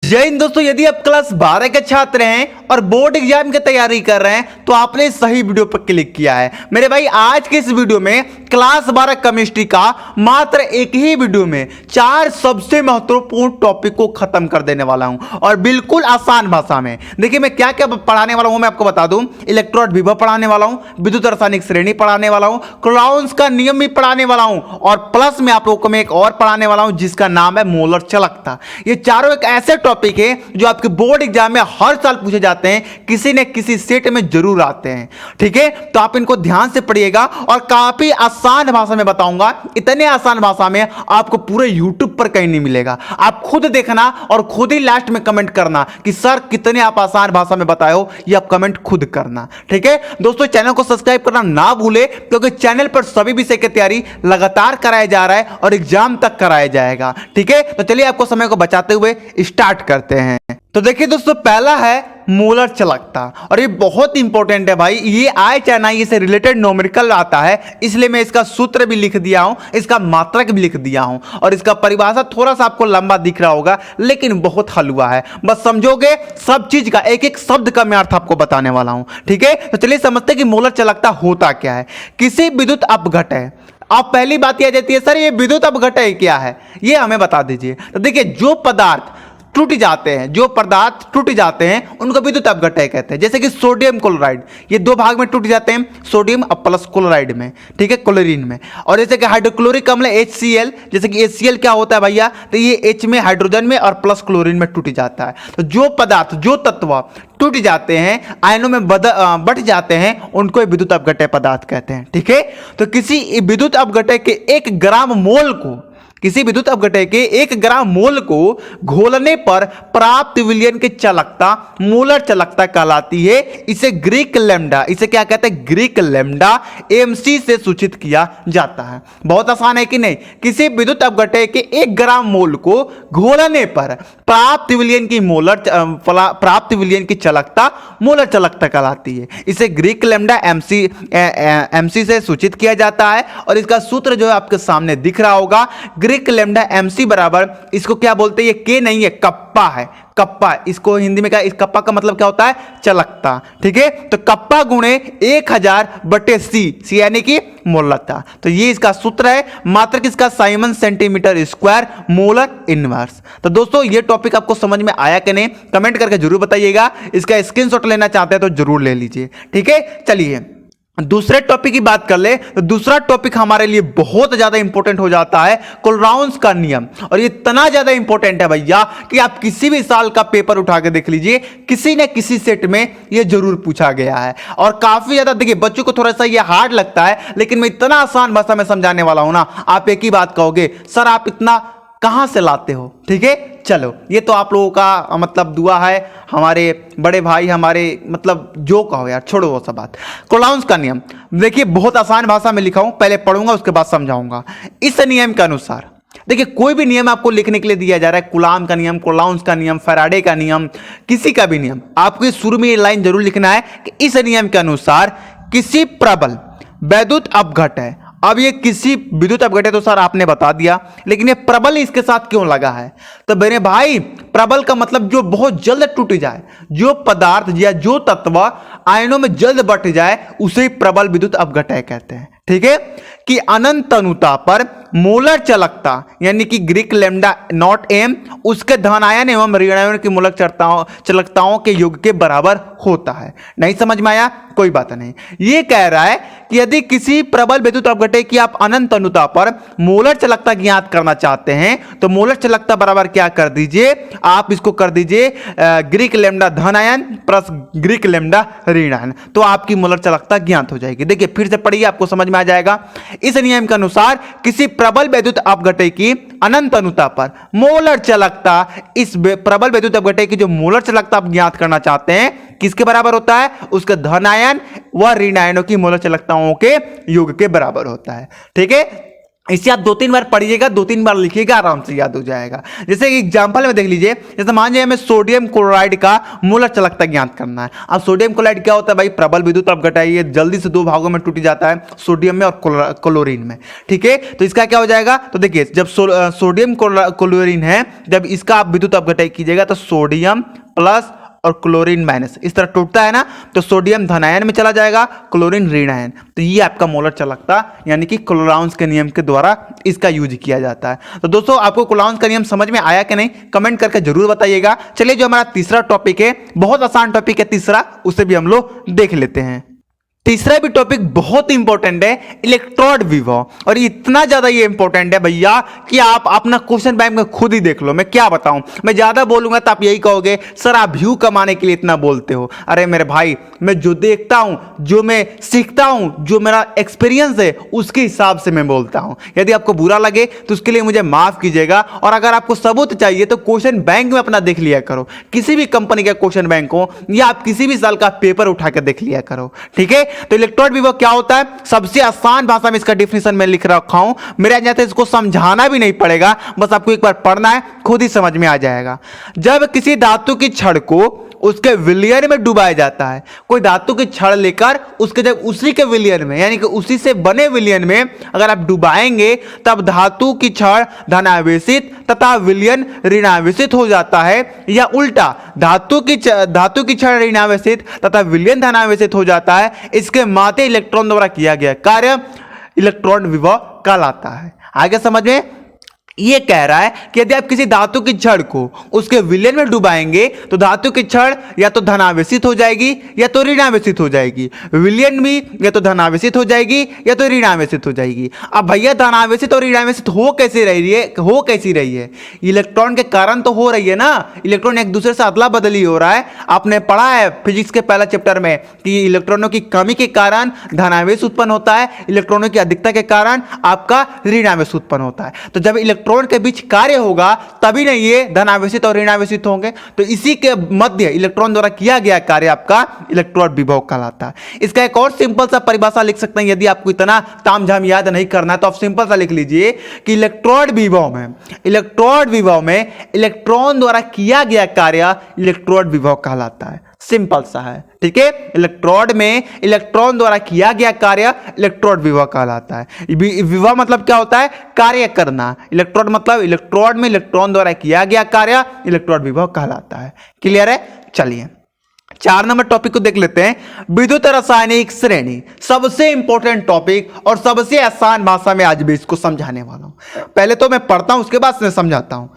जय हिंद दोस्तों, यदि आप क्लास 12 के छात्र हैं और बोर्ड एग्जाम की तैयारी कर रहे हैं तो आपने सही वीडियो पर क्लिक किया है। मेरे भाई, आज के इस वीडियो में क्लास 12 केमिस्ट्री का मात्र एक ही वीडियो में 4 सबसे महत्वपूर्ण टॉपिक को खत्म कर देने वाला हूं और बिल्कुल आसान भाषा में। देखिए मैं क्या क्या पढ़ाने वाला हूं, मैं आपको बता दूं। इलेक्ट्रोड विभव पढ़ाने वाला हूं, विद्युत रासायनिक श्रेणी पढ़ाने वाला हूं, कुलॉन्स का नियम भी पढ़ाने वाला हूं और प्लस में आप लोगों को मैं एक और पढ़ाने वाला हूं जिसका नाम है मोलर चालकता। ये चारों एक ऐसे टॉपिक है जो आपके बोर्ड एग्जाम में हर साल पूछे जाते हैं, किसी न किसी सेट में जरूर आते हैं। ठीक है, तो आप इनको ध्यान से पढ़िएगा और काफी आसान भाषा में बताऊंगा। इतने आसान भाषा में आपको पूरे यूट्यूब पर कहीं नहीं मिलेगा। आप खुद देखना और खुद ही लास्ट में कमेंट करना कि सर कितने आप आसान भाषा में बताए हो, ये आप कमेंट खुद करना। ठीक है दोस्तों, चैनल को सब्सक्राइब करना ना भूले क्योंकि चैनल पर सभी विषय की तैयारी लगातार कराया जा रहा है और एग्जाम तक कराया जाएगा। ठीक है, तो चलिए आपको समय को बचाते हुए स्टार्ट करते हैं। तो देखिए दोस्तों, पहला है मोलर चालकता और ये बहुत इंपॉर्टेंट है भाई। ये आए चाहे ना, इससे रिलेटेड न्यूमेरिकल आता है, इसलिए मैं इसका सूत्र भी लिख दिया हूं, इसका मात्रक भी लिख दिया हूं और इसका परिभाषा थोड़ा सा आपको लंबा दिख रहा होगा लेकिन बहुत हलवा है। बस समझोगे सब चीज का, एक एक शब्द का मैं अर्थ आपको बताने वाला हूं। ठीक है, तो चलिए समझते हैं कि मोलर चालकता होता क्या है। किसी विद्युत अपघट है, अब पहली बात यह जाती है सर ये विद्युत अपघट है क्या है, ये हमें बता दीजिए। तो देखिए जो पदार्थ टूट जाते हैं, जो पदार्थ टूट जाते हैं उनको विद्युत अपघटय कहते हैं। जैसे कि सोडियम क्लोराइड, ये दो भाग में टूट जाते हैं, सोडियम और प्लस क्लोराइड में, ठीक है, क्लोरीन में। और जैसे कि हाइड्रोक्लोरिक अम्ल HCl, जैसे कि HCl क्या होता है भैया, तो ये H में हाइड्रोजन में और प्लस क्लोरीन में टूट जाता है। तो जो पदार्थ, जो तत्व टूट जाते हैं, आयनों में बढ़ जाते हैं, उनको विद्युत अपघटय पदार्थ कहते हैं। ठीक है, तो किसी विद्युत अपघटय के 1 ग्राम मोल को, किसी विद्युत अपघटय के 1 ग्राम मोल को घोलने पर प्राप्त विलयन की चालकता मोलर चालकता कहलाती है। इसे ग्रीक लैम्डा, इसे क्या कहते हैं, ग्रीक लैम्डा mc से सूचित किया जाता है। बहुत आसान है कि नहीं। किसी विद्युत अपघटय के 1 ग्राम मोल को घोलने पर प्राप्त विलयन की प्राप्त विलयन की चालकता मोलर चालकता कहलाती है। इसे ग्रीक लैम्डा mc से सूचित किया जाता है और इसका सूत्र जो है आपके सामने दिख रहा होगा। ग्रीक लैम्डा mc बराबर, इसको क्या बोलते हैं, ये के नहीं है, कप्पा है, कप्पा। इसको हिंदी में क्या, इस कप्पा का मतलब क्या होता है, चालकता। ठीक है, तो कप्पा गुणे 1000/c यानी कि मोलरता। तो ये इसका सूत्र है। मात्रक इसका Simon centimetre square molar inverse. तो दोस्तों ये टॉपिक आपको समझ में आया कि नहीं, कमेंट करके जरूर बताइएगा। इसका स्क्रीनशॉट लेना चाहते हैं तो जरूर ले लीजिए। ठीक है, चलिए दूसरे टॉपिक की बात कर ले तो दूसरा टॉपिक हमारे लिए बहुत ज्यादा इंपॉर्टेंट हो जाता है, कुलॉन्स का नियम। और ये इतना ज्यादा इंपॉर्टेंट है भैया कि आप किसी भी साल का पेपर उठा के देख लीजिए, किसी न किसी सेट में ये जरूर पूछा गया है और काफी ज्यादा। देखिए बच्चों को थोड़ा सा ये हार्ड लगता है लेकिन मैं इतना आसान भाषा में समझाने वाला हूं ना, आप एक ही बात कहोगे, सर आप इतना कहां से लाते हो। ठीक है, चलो ये तो आप लोगों का मतलब दुआ है, हमारे बड़े भाई, हमारे मतलब जो कहो यार, छोड़ो वो सब बात। कुलॉन्स का नियम देखिए बहुत आसान भाषा में लिखा हूं, पहले पढ़ूंगा उसके बाद समझाऊंगा। इस नियम के अनुसार देखिए कोई भी नियम आपको लिखने के लिए दिया जा रहा है, कूलाम का नियम, कुलॉन्स का नियम, फैराडे का नियम, किसी का भी नियम, आपको शुरू में ये लाइन जरूर लिखना है कि इस नियम के अनुसार किसी प्रबल वैद्युत अपघट है। अब ये किसी विद्युत अपघट है तो सर आपने बता दिया, लेकिन ये प्रबल इसके साथ क्यों लगा है, तो मेरे भाई प्रबल का मतलब जो बहुत जल्द टूट जाए, जो पदार्थ या जो तत्व आयनों में जल्द बढ़ जाए उसे प्रबल विद्युत अपघटय कहते हैं। ठीक है, कि अनंत तनुता पर मोलर चालकता यानी कि ग्रीक लैम्डा नॉट m उसके धनायन एवं ऋणायन की मोलर चालकताओं के योग के बराबर होता है। नहीं समझ में आया, कोई बात नहीं। ये कह रहा है कि यदि किसी प्रबल विद्युत अपघटय की आप अनंत तनुता पर मोलर चालकता ज्ञात करना चाहते हैं तो मोलर चालकता बराबर क्या कर दीजिए, आप इसको कर दीजिए ग्रीक लैम्डा धनायन प्लस ग्रीक लैम्डा ऋणायन, तो आपकी मोलर चालकता ज्ञात हो जाएगी। देखिए फिर से पढ़िए, आपको समझ में आ जाएगा। इस नियम के अनुसार किसी प्रबल विद्युत अपघटय की अनंत तनुता पर मोलर चालकता, इस प्रबल विद्युत अपघटय की जो मोलर चालकता आप ज्ञात करना चाहते हैं किसके बराबर होता है, उसके धनायन व ऋणायनों की मोलर चालकताओं के योग के बराबर होता है। ठीक है, इसे आप 2-3 बार पढ़िएगा, 2-3 बार लिखिएगा, आराम से याद हो जाएगा। जैसे कि एग्जांपल में देख लीजिए, जैसे मान लीजिए हमें सोडियम क्लोराइड का मूलक चालकता ज्ञात करना है। अब सोडियम क्लोराइड क्या होता है भाई, प्रबल विद्युत अपघटाई, जल्दी से 2 भागों में टूट जाता है, सोडियम में और क्लोरीन में। ठीक है, तो इसका क्या हो जाएगा, तो देखिए जब सोडियम क्लोरीन है, जब इसका आप विद्युत अपघटाई कीजिएगा तो सोडियम प्लस और क्लोरीन माइनस इस तरह टूटता है ना, तो सोडियम धनायन में चला जाएगा, क्लोरीन ऋणायन। तो ये आपका मोलर चालकता यानी कि कुलॉन्स के नियम के द्वारा इसका यूज किया जाता है। तो दोस्तों आपको कुलॉन्स का नियम समझ में आया कि नहीं, कमेंट करके जरूर बताइएगा। चलिए जो हमारा तीसरा टॉपिक है, बहुत आसान टॉपिक है तीसरा, उसे भी हम लोग देख लेते हैं। तीसरा भी टॉपिक बहुत इंपॉर्टेंट है, इलेक्ट्रोड विभव। और इतना ज्यादा ये इंपॉर्टेंट है भैया कि आप अपना क्वेश्चन बैंक में खुद ही देख लो। मैं क्या बताऊं, मैं ज्यादा बोलूंगा तो आप यही कहोगे सर आप व्यू कमाने के लिए इतना बोलते हो। अरे मेरे भाई, मैं जो देखता हूं, जो मैं सीखता हूं, जो मेरा एक्सपीरियंस है उसके हिसाब से मैं बोलता हूं। यदि आपको बुरा लगे तो उसके लिए मुझे माफ कीजिएगा। और अगर आपको सबूत चाहिए तो क्वेश्चन बैंक में अपना देख लिया करो, किसी भी कंपनी का क्वेश्चन बैंक हो या आप किसी भी साल का पेपर उठा कर देख लिया करो। ठीक है, तो इलेक्ट्रोड विभव क्या होता है, सबसे आसान भाषा में इसका डेफिनेशन मैं लिख रखा हूं, मेरे यहाँ इसको समझाना भी नहीं पड़ेगा, बस आपको एक बार पढ़ना है, खुद ही समझ में आ जाएगा। जब किसी धातु की छड़ को उसके विलयन में डुबाया जाता है, कोई धातु की छड़ लेकर उसके जब उसी के विलयन में यानी कि उसी से बने विलयन में अगर आप डुबाएंगे तब धातु की छड़ धनावेशित तथा विलयन ऋणावेशित हो जाता है, या उल्टा धातु की छड़ ऋणावेशित तथा विलयन धनावेशित हो जाता है। इसके माते इलेक्ट्रॉन द्वारा किया गया कार्य इलेक्ट्रॉन विभव कहलाता है। आगे समझ में, ये कह रहा है कि यदि आप किसी धातु की छड़ को उसके विलयन में डुबाएंगे तो धातु की छड़ या तो धनावेशित हो जाएगी या तो ऋणावेशित हो जाएगी, विलयन भी या तो धनावेशित हो जाएगी या तो ऋणावेशित हो जाएगी। अब भैया धनावेशित और ऋणावेशित हो कैसी रही है, इलेक्ट्रॉन के कारण तो हो रही है ना, इलेक्ट्रॉन एक दूसरे से अदला बदली हो रहा है। आपने पढ़ा है फिजिक्स के पहला चैप्टर में कि इलेक्ट्रॉनों की कमी के कारण धनावेश उत्पन्न होता है, इलेक्ट्रॉनों की अधिकता के कारण आपका ऋणावेश उत्पन्न होता है। तो जब इलेक्ट्रॉन के बीच कार्य होगा तभी नहीं ये धनावेशित और ऋणावेशित होंगे। तो इसी के मध्य इलेक्ट्रॉन द्वारा किया गया कार्य आपका इलेक्ट्रोड विभव कहलाता है। इसका एक और सिंपल सा परिभाषा लिख सकते हैं, यदि आपको इतना तामझाम याद नहीं करना है तो आप सिंपल सा लिख लीजिए कि इलेक्ट्रोड विभव में इलेक्ट्रॉन द्वारा किया गया कार्य इलेक्ट्रोड विभव कहलाता है। सिंपल सा है, ठीक है। इलेक्ट्रोड में इलेक्ट्रॉन द्वारा किया गया कार्य इलेक्ट्रोड विभव कहलाता है। विभव मतलब क्या होता है, कार्य करना। इलेक्ट्रोड मतलब इलेक्ट्रोड में इलेक्ट्रॉन द्वारा किया गया कार्य इलेक्ट्रोड विभव कहलाता है। क्लियर है, चलिए 4 नंबर टॉपिक को देख लेते हैं, विद्युत रासायनिक श्रेणी। सबसे इंपॉर्टेंट टॉपिक और सबसे आसान भाषा में आज भी इसको समझाने वाला हूं। पहले तो मैं पढ़ता हूं, उसके बाद मैं समझाता हूं।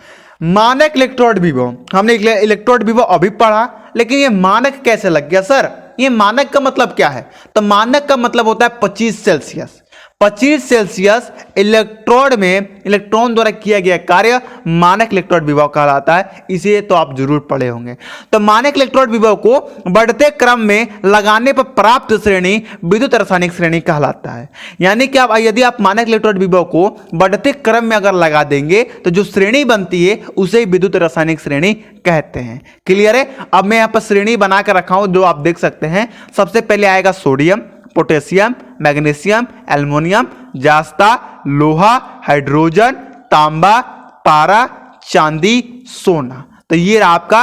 मानक इलेक्ट्रोड विभव, हमने इलेक्ट्रोड विभव अभी पढ़ा, लेकिन ये मानक कैसे लग गया सर, ये मानक का मतलब क्या है, तो मानक का मतलब होता है 25 सेल्सियस। 25 सेल्सियस इलेक्ट्रोड में इलेक्ट्रॉन द्वारा किया गया कार्य मानक इलेक्ट्रोड विभव कहलाता है। इसे तो आप जरूर पढ़े होंगे। तो मानक इलेक्ट्रोड विभव को बढ़ते क्रम में लगाने पर प्राप्त श्रेणी विद्युत रासायनिक श्रेणी कहलाता है। यानी कि यदि आप मानक इलेक्ट्रोड विभव को बढ़ते क्रम में अगर लगा देंगे तो जो श्रेणी बनती है उसे विद्युत रासायनिक श्रेणी कहते हैं। क्लियर है। अब मैं यहां पर श्रेणी बनाकर रखा हूं, जो आप देख सकते हैं। सबसे पहले आएगा सोडियम, पोटेशियम, मैग्नीशियम, एल्युमिनियम, जास्ता, लोहा, हाइड्रोजन, तांबा, पारा, चांदी, सोना। तो ये आपका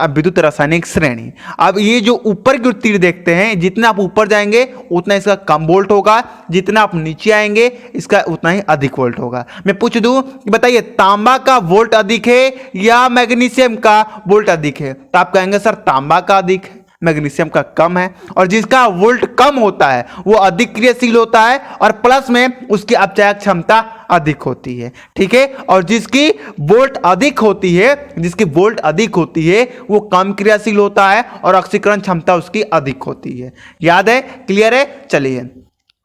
विद्युत रासायनिक श्रेणी। अब ये जो ऊपर की तीर देखते हैं, जितना आप ऊपर जाएंगे उतना इसका कम वोल्ट होगा, जितना आप नीचे आएंगे इसका उतना ही अधिक वोल्ट होगा। मैं पूछ दूं कि बताइए तांबा का वोल्ट अधिक है या मैग्नीशियम का वोल्ट अधिक है, तो आप कहेंगे सर तांबा का अधिक है, मैग्नीशियम का कम है। और जिसका वोल्ट कम होता है वो अधिक क्रियाशील होता है और प्लस में उसकी अपचायक क्षमता अधिक होती है। ठीक है। और जिसकी वोल्ट अधिक होती है वो कम क्रियाशील होता है और ऑक्सीकरण क्षमता उसकी अधिक होती है। याद है, क्लियर है। चलिए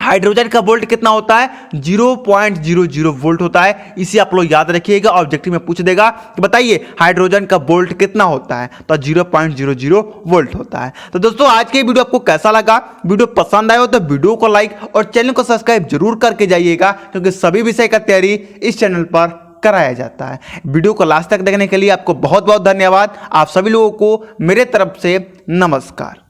हाइड्रोजन का वोल्ट कितना होता है, 0.00 वोल्ट होता है। इसे आप लोग याद रखिएगा, ऑब्जेक्टिव में पूछ देगा कि बताइए हाइड्रोजन का वोल्ट कितना होता है, तो 0.00 वोल्ट होता है। तो दोस्तों आज के वीडियो आपको कैसा लगा, वीडियो पसंद आया हो तो वीडियो को लाइक और चैनल को सब्सक्राइब जरूर करके जाइएगा, क्योंकि सभी विषय का तैयारी इस चैनल पर कराया जाता है। वीडियो को लास्ट तक देखने के लिए आपको बहुत बहुत धन्यवाद। आप सभी लोगों को मेरे तरफ से नमस्कार।